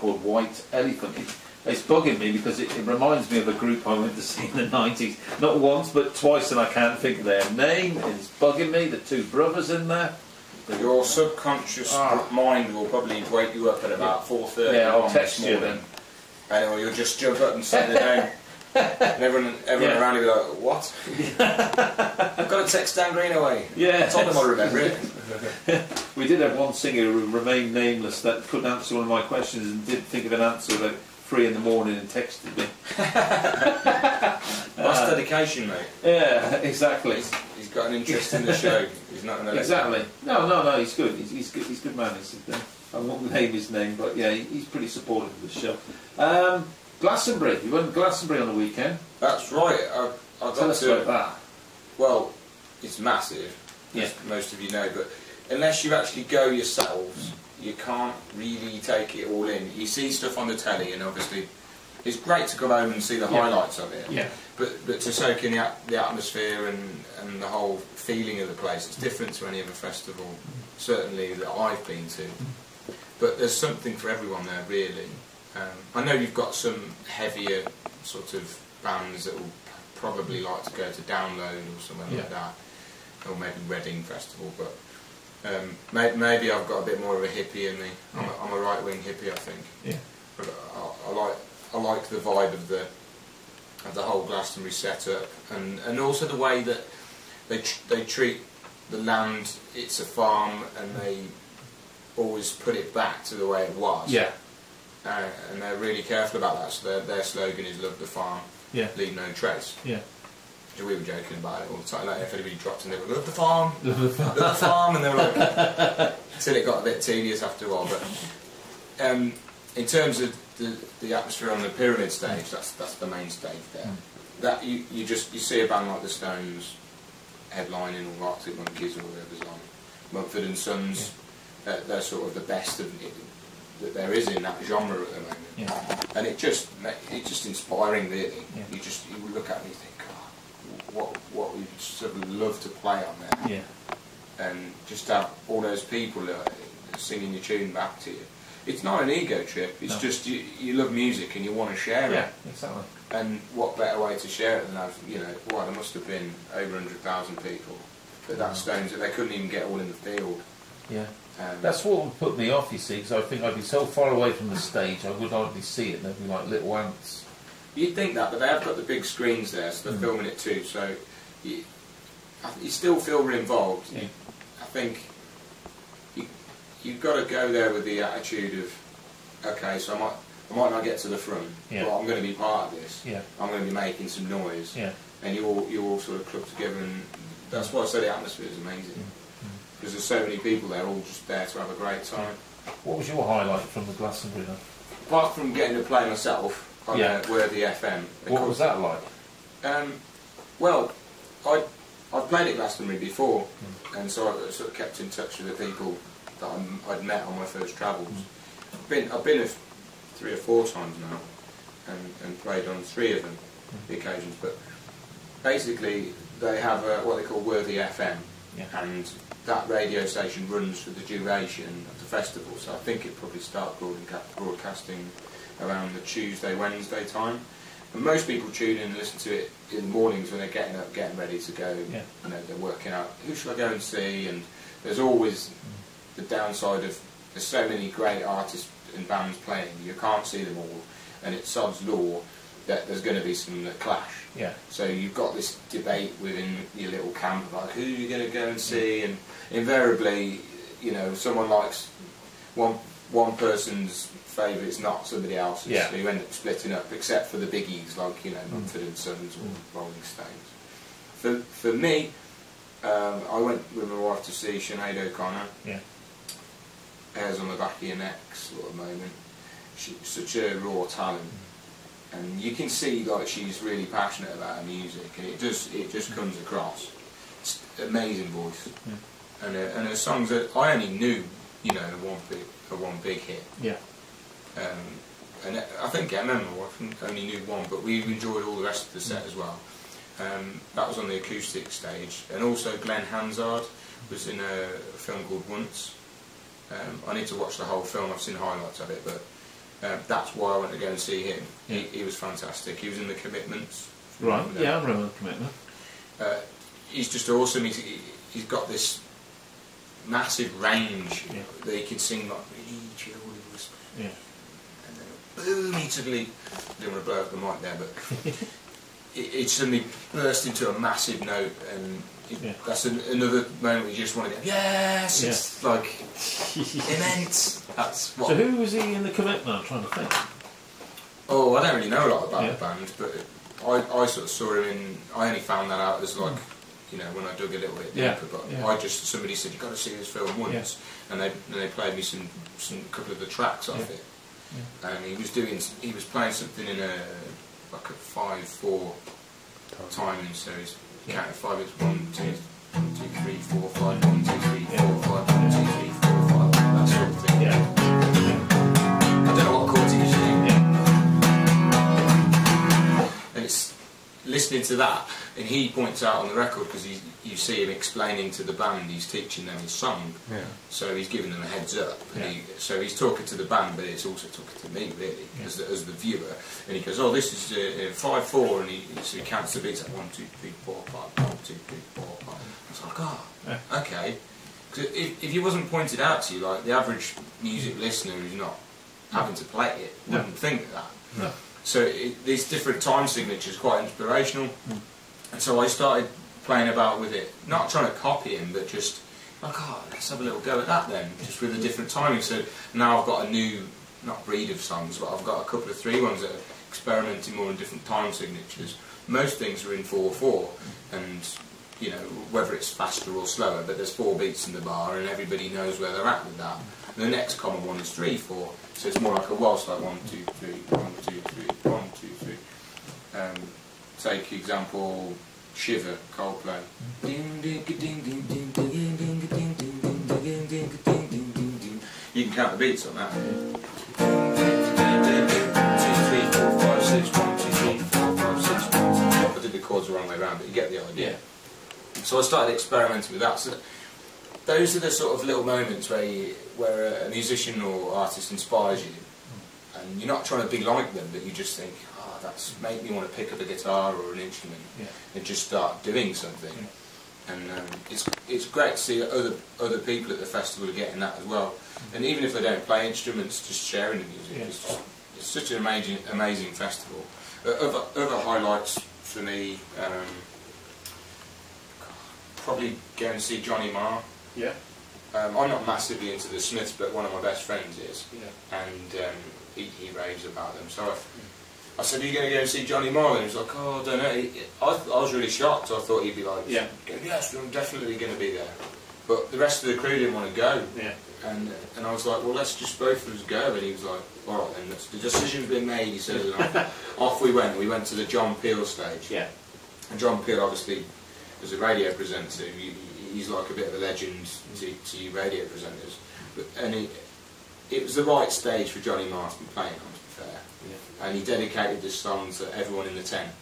called White Elephant. It's bugging me because it reminds me of a group I went to see in the 90s. Not once, but twice, and I can't think of their name. It's bugging me. The two brothers in there. Your subconscious mind will probably wake you up at about 4:30. Yeah, I'll text you then. And you'll just jump up and set it down. And everyone around you will be like, what? I've got to text down Greenaway. Yeah. I told them I'll remember it. We did have one singer who remained nameless that couldn't answer one of my questions and did think of an answer about 3 in the morning and texted me. That's dedication, mate. Yeah, exactly. He's got an interest in the show. He's not going to exactly. No, he's good. He's good. He's a good man. I won't name his name, but yeah, he's pretty supportive of the show. Glastonbury. You went to Glastonbury on the weekend. That's right. Tell us about that. Well, it's massive, as most of you know, but unless you actually go yourselves, you can't really take it all in. You see stuff on the telly, and obviously it's great to come home and see the highlights of it. Yeah. But to soak in the atmosphere and the whole feeling of the place, it's different to any other festival, certainly that I've been to. But there's something for everyone there, really. I know you've got some heavier sort of bands that will probably like to go to Download or something like that, or maybe Reading Festival, but maybe I've got a bit more of a hippie in me. I'm a right-wing hippie, I think. Yeah. But I like the vibe of the whole Glastonbury setup, and also the way that they treat the land. It's a farm, and they always put it back to the way it was. Yeah. And they're really careful about that. So their slogan is "Love the farm, leave no trace." Yeah. So we were joking about it all the time. Like if anybody dropped in, they were "Love the farm, love the farm," and they were like, until it got a bit tedious after a while. But in terms of the atmosphere on the Pyramid stage, that's the main stage there. That you see a band like the Stones headlining, or Arctic Monkeys, or whoever's on, Mumford and Sons. They're sort of the best of that there is in that genre at the moment, and it's just inspiring, really. You look at it and you think, God, what we'd sort of love to play on there, and just have all those people singing your tune back to you. It's not an ego trip. It's just you love music and you want to share it. Yeah, exactly. And what better way to share it than have there must have been over 100,000 people at that Stones that they couldn't even get all in the field. Yeah. That's what would put me off, you see, because I think I'd be so far away from the stage I would hardly see it, and they'd be like little ants. You'd think that, but they have got the big screens there, so they're filming it too, so you still feel involved. Yeah. I think you've got to go there with the attitude of, okay, so I might not get to the front, but I'm going to be part of this. Yeah. I'm going to be making some noise, and you all sort of club together, and that's why I say the atmosphere is amazing. Because there's so many people there, all just there to have a great time. What was your highlight from the Glastonbury then? Apart from getting to play myself on Worthy FM. What was that like? Well, I've played at Glastonbury before, and so I sort of kept in touch with the people that I'd met on my first travels. I've been 3 or 4 times now, and played on 3 of them, the occasions. But basically, they have what they call Worthy FM, and that radio station runs for the duration of the festival, so I think it probably starts broadcasting around the Tuesday, Wednesday time. And most people tune in and listen to it in the mornings when they're getting up, getting ready to go. They're working out, who should I go and see? And there's always the downside of there's so many great artists and bands playing, you can't see them all, and it's sod's law that there's going to be some that clash. Yeah. So you've got this debate within your little camp about who you're going to go and see, and invariably, someone likes one person's favourite is not somebody else's, so you end up splitting up, except for the biggies like Mumford and Sons or Rolling Stones. For me, I went with my wife to see Sinead O'Connor. Yeah. Hairs on the back of your neck sort of moment. She's such a raw talent. And you can see like she's really passionate about her music, and it just comes across. It's an amazing voice, and her songs that I only knew, one big hit. Yeah. And I think Emma, my wife, only knew one, but we enjoyed all the rest of the set as well. That was on the acoustic stage, and also Glenn Hansard was in a film called Once. I need to watch the whole film. I've seen highlights of it, but that's why I went to go and see him. He was fantastic. He was in the Commitments. Right. Yeah, I remember the Commitment. He's just awesome. He's got this massive range that he can sing like really chill with whisper. Yeah. And then boom, he suddenly, I don't want to blow up the mic there, but it suddenly burst into a massive note, and that's another moment where you just want to go, yes, it's like immense. That's what. So who was he in the Commitment? I'm trying to think. Oh, I don't really know a lot about the band, but I sort of saw him in. I only found that out as like, you know, when I dug a little bit deeper. But I just, somebody said, you've got to see this film once, and they played me some couple of the tracks off it, and he was playing something in a 5/4 timing, so he's counting 5. It's 1, 2, 3, 4, 5, 1, 2, 3, 4, 5, 1, 2, 3, 4, 5, that sort of thing. I don't know what chords he was using. And it's listening to that, and he points out on the record, because you see him explaining to the band, he's teaching them his song, so he's giving them a heads up, and so he's talking to the band, but it's also talking to me really, as the viewer, and he goes, oh, this is 5/4, and he counts the beats like 1, 2, 3, 4, 5, 1, 2, 3, 4, 5. It's like, oh, okay. Because if he wasn't pointed out to you, like the average music listener who's not having to play it wouldn't think that. No. So these different time signatures are quite inspirational, and so I started playing about with it, not trying to copy him, but just like, oh, let's have a little go at that then, just with a different timing. So now I've got a new, not breed of songs, but I've got a couple of 3 ones that are experimenting more in different time signatures. Most things are in 4/4, and you know, whether it's faster or slower, but there's 4 beats in the bar, and everybody knows where they're at with that. And the next common one is 3/4, so it's more like a waltz, like 1, 2, 3, 1, 2, 3, 1, 2, 3. Take example, Shiver, Coldplay. You can count the beats on that. 1, 2, 3, 4, 5, 6, 1, 2, 3, 4, 5, 6, 1. I did the chords the wrong way around, but you get the idea. So I started experimenting with that. So those are the sort of little moments where a musician or artist inspires you, and you're not trying to be like them, but you just think, oh, that's made me want to pick up a guitar or an instrument and just start doing something. And it's great to see other people at the festival are getting that as well. And even if they don't play instruments, just sharing the music. It's such an amazing festival. Other highlights for me, probably go and see Johnny Marr. I'm not massively into the Smiths, but one of my best friends is, and he raves about them. So I said, are you going to go and see Johnny Marr? And he was like, oh, I don't know. I was really shocked. I thought he'd be like, yes, I'm definitely going to be there. But the rest of the crew didn't want to go. And I was like, well, let's just both of us go. And he was like, all right, then, the decision's been made. He said, off we went. We went to the John Peel stage. And John Peel, obviously, as a radio presenter, he's like a bit of a legend to you radio presenters. And it was the right stage for Johnny Marr to be playing on, to be fair. And he dedicated this song to everyone in the tent.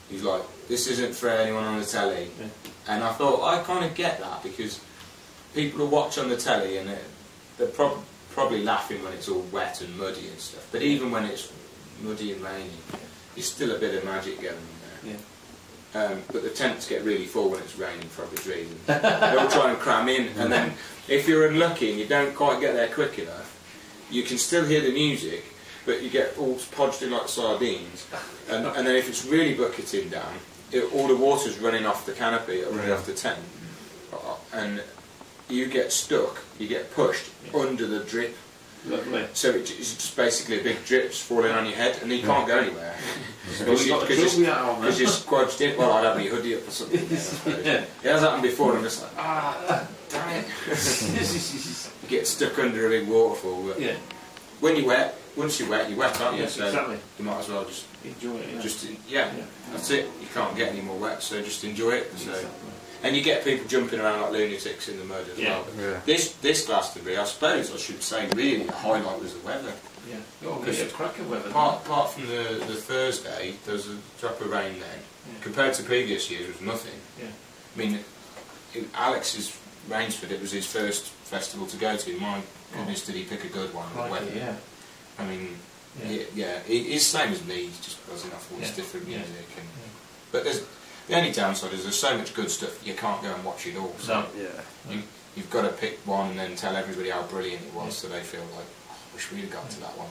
He's like, this isn't for anyone on the telly. And I thought, I kind of get that, because people will watch on the telly and they're probably laughing when it's all wet and muddy and stuff. But even when it's muddy and rainy, there's still a bit of magic going on there. But the tents get really full when it's raining for obvious reasons. They'll try and cram in, and then if you're unlucky and you don't quite get there quick enough, you can still hear the music, but you get all podged in like sardines. And then if it's really bucketing down, all the water's running off the canopy, or running off the tent, and you get stuck, you get pushed under the drip. So it's just basically a big drips falling on your head, and you can't go anywhere. Because you're squadged in. Well, I'd have my hoodie up or something. It has happened before, and I'm just like, damn it. You get stuck under a big waterfall. But when you're wet, once you're wet, aren't you? So you might as well just enjoy it. That's it. You can't get any more wet, so just enjoy it. So. And you get people jumping around like lunatics in the mud as well. This Glastonbury, I suppose I should say, really the highlight was the weather. It's cracking weather. Apart from the Thursday, there was a drop of rain then. Compared to previous years, it was nothing. I mean, Alex's Rainsford, it was his first festival to go to. My goodness, did he pick a good one? I mean, yeah, he's the same as me. He's just buzzing off all this different music. And, but the only downside is there's so much good stuff you can't go and watch it all. So you've got to pick one and then tell everybody how brilliant it was, so they feel like, oh, I wish we'd have got to that one.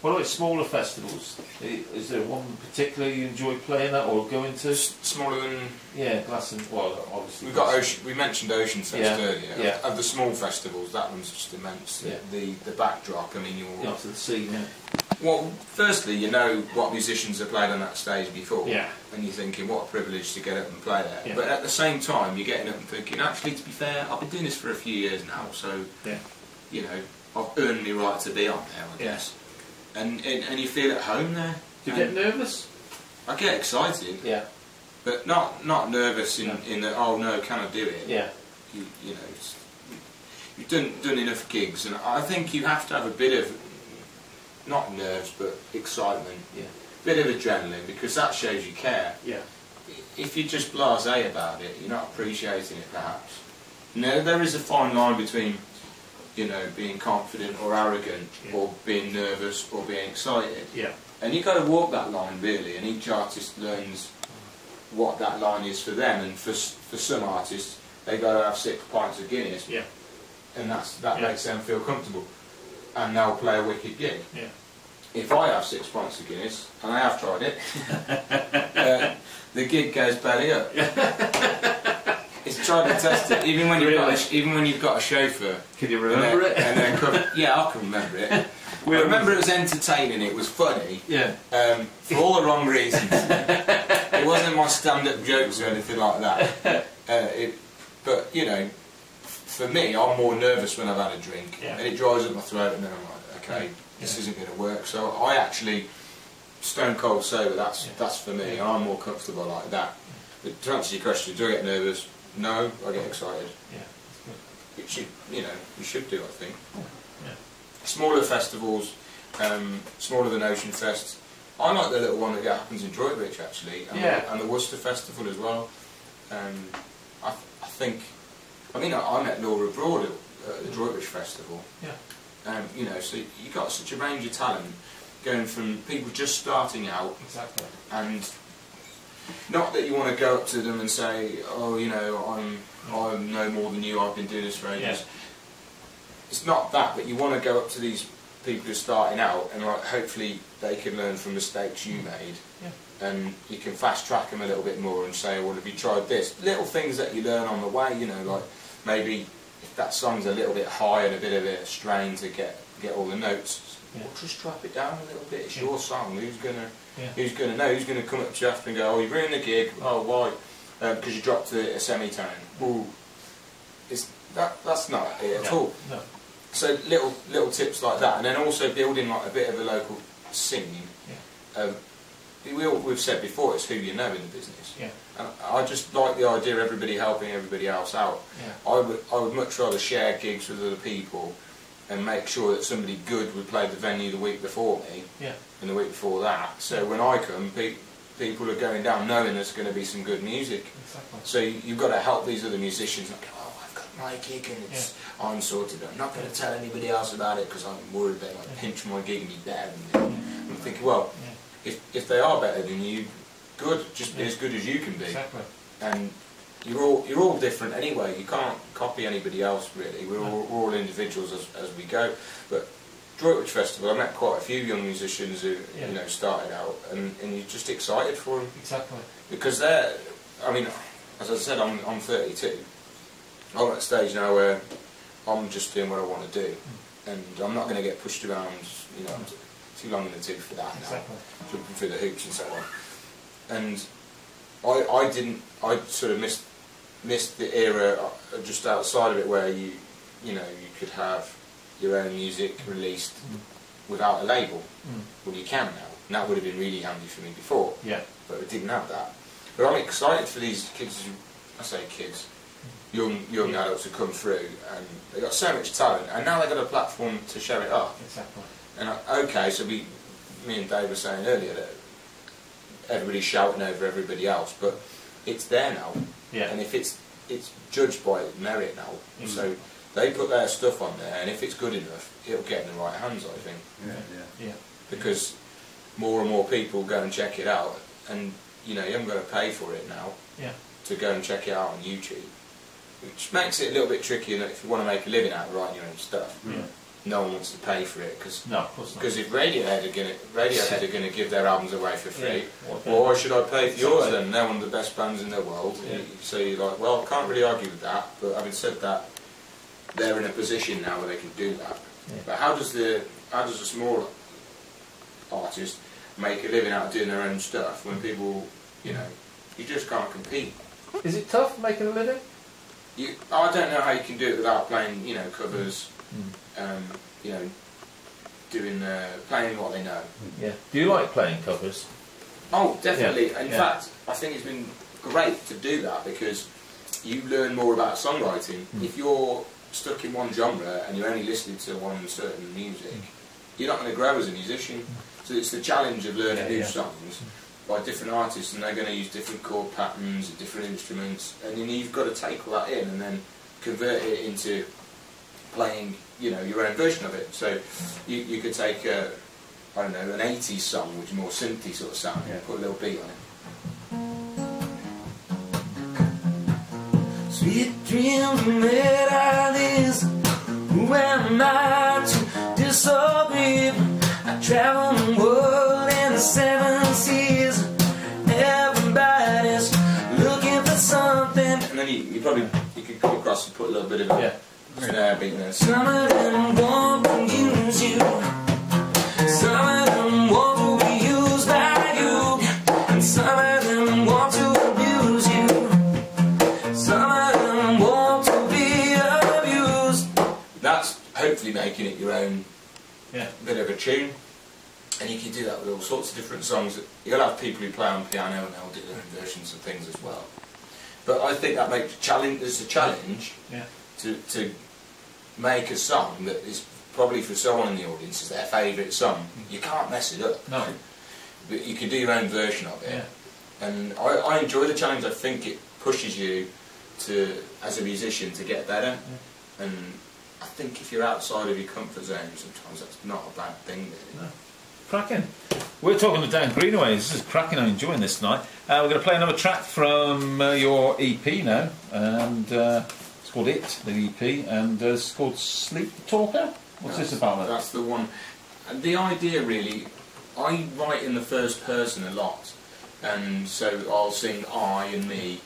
What about smaller festivals? Is there one particular you enjoy playing at or going to? Smaller than... Yeah, Glasson, well, obviously. We've got we mentioned Ocean Fest earlier. Yeah. Of the small festivals, that one's just immense. Yeah. The backdrop, I mean, you're... To the scene, Well, firstly, you know what musicians have played on that stage before. Yeah. And you're thinking, what a privilege to get up and play there. Yeah. But at the same time, you're getting up and thinking, actually, to be fair, I've been doing this for a few years now, so, you know, I've earned the right to be on there, I guess. And you feel at home there. Do you get nervous? I get excited. Yeah. But not nervous in that, oh no, can I do it? Yeah. You know, you've done enough gigs, and I think you have to have a bit of, not nerves, but excitement. Yeah. Bit of adrenaline, because that shows you care. Yeah. If you're just blasé about it, you're not appreciating it perhaps. Now, there is a fine line between, you know, being confident or arrogant, or being nervous or being excited. Yeah. And you've got to walk that line really, and each artist learns what that line is for them. And for some artists, they've got to have 6 pints of Guinness, and that makes them feel comfortable, and they'll play a wicked gig. Yeah. If I have 6 pints of Guinness, and I have tried it, the gig goes belly up. It's tried and tested. Even when you've got a chauffeur. Can you remember it? Yeah, I can remember it. I remember it was entertaining. It was funny. Yeah. For all the wrong reasons. It wasn't my stand-up jokes or anything like that. But you know, for me, I'm more nervous when I've had a drink, and it dries up my throat, and then I'm like, okay, this isn't going to work. So I actually, stone cold sober. That's for me. I'm more comfortable like that. But to answer your question, do I get nervous? No, I get excited. Yeah, that's good. Which you should do, I think. Yeah. Smaller festivals, smaller than Ocean Fest. I like the little one that happens in Droitwich actually, and the Worcester Festival as well. I think, I met Laura Broad at the Droitwich Festival. Yeah. You know, so you got such a range of talent, going from people just starting out, and not that you want to go up to them and say, oh, you know, I'm no more than you, I've been doing this for ages. Yeah. It's not that, but you want to go up to these people who are starting out, and like, hopefully they can learn from mistakes you made, and you can fast track them a little bit more and say, well, have you tried this? Little things that you learn on the way, you know, like maybe if that song's a little bit high and a bit of a strain to get all the notes, well, just drop it down a little bit. It's your song. Who's gonna know? Who's gonna come up to you after and go, oh, you ruined the gig? Oh, why? Because you dropped a semitone. Ooh, that's not it at all. No. So little tips like that, and then also building like a bit of a local scene. We've said before, it's who you know in the business. Yeah. And I just like the idea of everybody helping everybody else out. Yeah. I would much rather share gigs with other people and make sure that somebody good would play the venue the week before me, and the week before that. So when I come, people are going down knowing there's going to be some good music. Exactly. So you've got to help these other musicians. Like, oh, I've got my gig and I'm sorted. I'm not going to tell anybody else about it because I'm worried they might pinch my gig and be better than me. I'm thinking, well, if they are better than you, good. Just be as good as you can be. Exactly. And you're all different anyway. You can't copy anybody else really. We're all individuals as we go. But Droitwich Festival, I met quite a few young musicians who you know started out, and you're just excited for them. Exactly. Because they're, I mean, as I said, I'm 32. I'm at a stage now where I'm just doing what I want to do, and I'm not going to get pushed around. You know, I'm too long in the tooth for that now. Jumping through the hoops and so on. And I sort of missed the era just outside of it where you could have your own music released without a label. Well, you can now. And that would have been really handy for me before. Yeah. But I didn't have that. But I'm excited for these kids. I say kids, young adults who come through, and they've got so much talent, and now they've got a platform to show it off. Exactly. And okay, so me and Dave were saying earlier that everybody's shouting over everybody else, but it's there now. Yeah. And if it's judged by merit now, so they put their stuff on there, and if it's good enough, it'll get in the right hands, I think. Yeah. because more and more people go and check it out, and you know, you haven't got to pay for it now to go and check it out on YouTube, which makes it a little bit trickier if you want to make a living out of writing your own stuff. No one wants to pay for it because if Radiohead are going to give their albums away for free, well, why should I pay for yours then? They're one of the best bands in the world. So you're like, well, I can't really argue with that. But having said that, they're in a position now where they can do that. But how does a small artist make a living out of doing their own stuff when people, you know, you just can't compete? Is it tough making a living? I don't know how you can do it without playing, you know, covers. You know, playing what they know. Do you like playing covers? Oh, definitely. In fact, I think it's been great to do that because you learn more about songwriting. If you're stuck in one genre and you're only listening to one certain music, you're not going to grow as a musician. So it's the challenge of learning new songs by different artists, and they're going to use different chord patterns and different instruments, and then you've got to take all that in and then convert it into playing, you know, your own version of it. So you could take I don't know, an 80s song which is more synthy sort of sound, and put a little beat on it. Sweet dreams made of this. Who am I to disagree? I travel the world in the 7 seas. Everybody's looking for something. And then you could come across and put a little bit of snare beat in there. Some of them want to use you. Some of them want to be used by you. And some of them want to abuse you. Some of them want to be abused. That's hopefully making it your own bit of a tune. And you can do that with all sorts of different songs. You'll have people who play on piano and they'll do their own versions of things as well. But I think that makes there's a challenge to make a song that is probably for someone in the audience is their favourite song. You can't mess it up. No. But you can do your own version of it. And I enjoy the challenge. I think it pushes you to, as a musician, to get better. And I think if you're outside of your comfort zone, sometimes that's not a bad thing, really. No. Cracking. We're talking to Dan Greenaway. This is cracking. I'm enjoying this tonight. We're going to play another track from your EP now, and it's called It, the EP, and it's called Sleep Talker. What's this about? That's the one. And the idea, really, I write in the first person a lot, and so I'll sing I and me.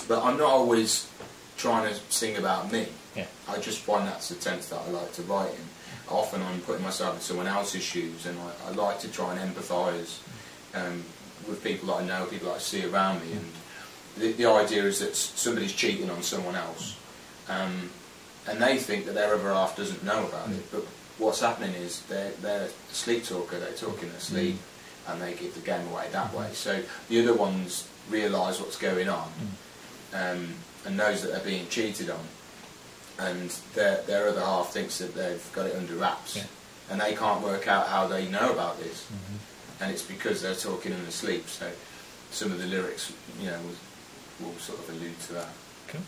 But I'm not always trying to sing about me. I just find that's the tense that I like to write in. Often I'm putting myself in someone else's shoes, and I like to try and empathise with people that I know, people that I see around me. And the idea is that somebody's cheating on someone else, and they think that their other half doesn't know about it. But what's happening is they're a sleep talker. They talk in their sleep, and they give the game away that way. So the other ones realise what's going on, and knows that they're being cheated on. And their other half thinks that they've got it under wraps, and they can't work out how they know about this, and it's because they're talking in their sleep. So some of the lyrics, you know, will sort of allude to that. Okay.